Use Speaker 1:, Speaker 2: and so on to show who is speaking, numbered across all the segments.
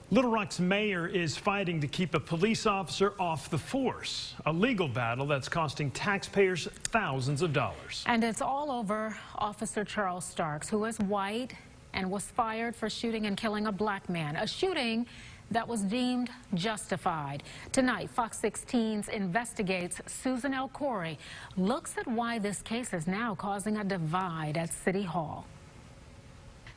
Speaker 1: Little Rock's mayor is fighting to keep a police officer off the force, a legal battle that's costing taxpayers thousands of dollars.
Speaker 2: And it's all over Officer Charles Starks, who is white and was fired for shooting and killing a black man, a shooting that was deemed justified. Tonight, Fox 16's Investigates' Susan L. Corey looks at why this case is now causing a divide at City Hall.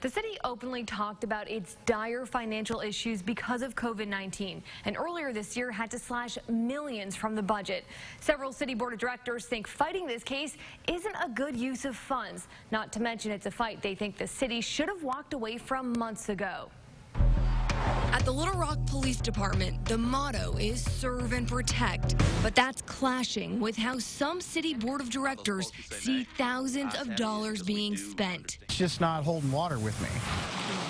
Speaker 3: The city openly talked about its dire financial issues because of COVID-19, and earlier this year had to slash millions from the budget. Several city board of directors think fighting this case isn't a good use of funds, not to mention it's a fight they think the city should have walked away from months ago. At the Little Rock Police Department, the motto is serve and protect, but that's clashing with how some city board of directors see thousands of dollars being spent.
Speaker 4: It's just not holding water with me.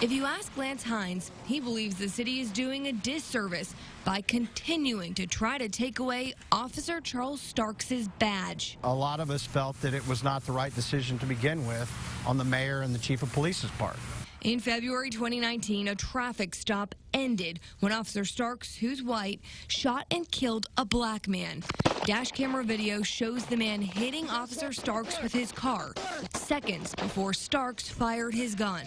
Speaker 3: If you ask Lance Hines, he believes the city is doing a disservice by continuing to try to take away Officer Charles Starks' badge.
Speaker 4: A lot of us felt that it was not the right decision to begin with on the mayor and the chief of police's part.
Speaker 3: In February 2019, a traffic stop ended when Officer Starks, who's white, shot and killed a black man. Dash camera video shows the man hitting Officer Starks with his car seconds before Starks fired his gun.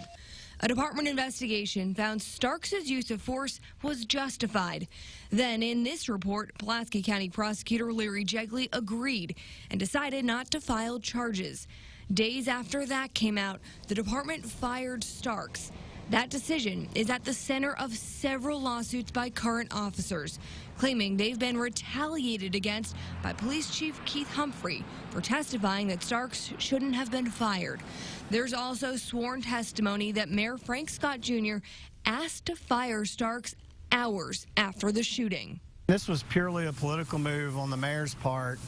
Speaker 3: A department investigation found Starks' use of force was justified. Then, in this report, Pulaski County Prosecutor Larry Jegley agreed and decided not to file charges. Days after that came out, the department fired Starks. That decision is at the center of several lawsuits by current officers, claiming they've been retaliated against by Police Chief Keith Humphrey for testifying that Starks shouldn't have been fired. There's also sworn testimony that Mayor Frank Scott Jr. asked to fire Starks hours after the shooting.
Speaker 4: This was purely a political move on the mayor's part.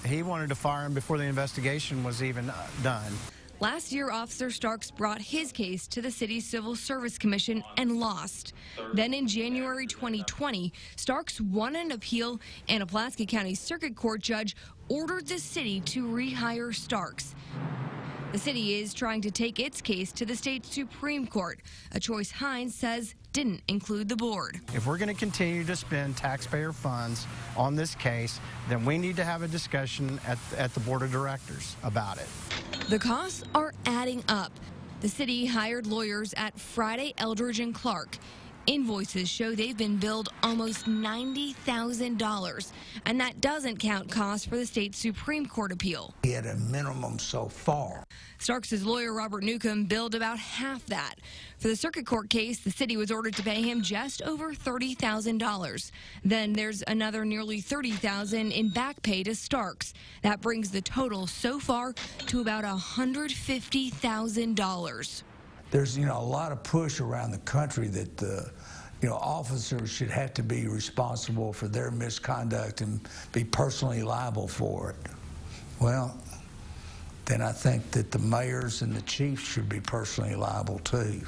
Speaker 4: He wanted to fire him before the investigation was even done.
Speaker 3: Last year, Officer Starks brought his case to the city's Civil Service Commission and lost. Then in January 2020, Starks won an appeal, and a Pulaski County Circuit Court judge ordered the city to rehire Starks. The city is trying to take its case to the state Supreme Court, a choice Hines says didn't include the board.
Speaker 4: If we're going to continue to spend taxpayer funds on this case, then we need to have a discussion at the board of directors about it.
Speaker 3: The costs are adding up. The city hired lawyers at Friday, Eldridge & Clark. Invoices show they've been billed almost $90,000, and that doesn't count costs for the state Supreme Court appeal.
Speaker 5: At a minimum so far.
Speaker 3: Starks' lawyer, Robert Newcomb, billed about half that. For the circuit court case, the city was ordered to pay him just over $30,000. Then there's another nearly $30,000 in back pay to Starks. That brings the total so far to about $150,000.
Speaker 5: There's, a lot of push around the country that, officers should have to be responsible for their misconduct and be personally liable for it. Well, then I think that the mayors and the chiefs should be personally liable too,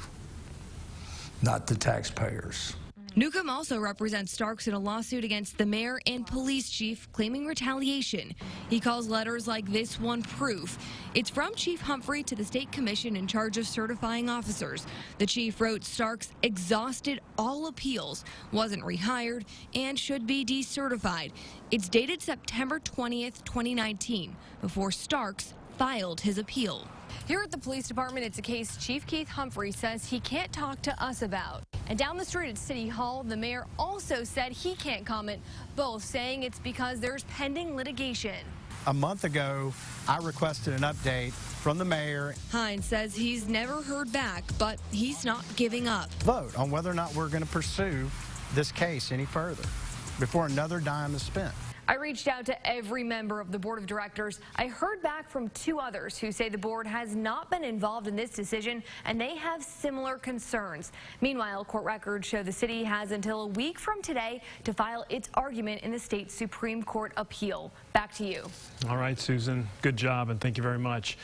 Speaker 5: not the taxpayers.
Speaker 3: Newcomb also represents Starks in a lawsuit against the mayor and police chief claiming retaliation. He calls letters like this one proof. It's from Chief Humphrey to the state commission in charge of certifying officers. The chief wrote Starks exhausted all appeals, wasn't rehired, and should be decertified. It's dated September 20th, 2019, before Starks filed his appeal. Here at the police department, it's a case Chief Keith Humphrey says he can't talk to us about. And down the street at City Hall, the mayor also said he can't comment, both saying it's because there's pending litigation.
Speaker 4: A month ago, I requested an update from the mayor.
Speaker 3: Hines says he's never heard back, but he's not giving up.
Speaker 4: Vote on whether or not we're going to pursue this case any further before another dime is spent.
Speaker 3: I reached out to every member of the board of directors. I heard back from 2 others who say the board has not been involved in this decision and they have similar concerns. Meanwhile, court records show the city has until a week from today to file its argument in the state Supreme Court appeal. Back to you.
Speaker 1: All right, Susan, good job, and thank you very much.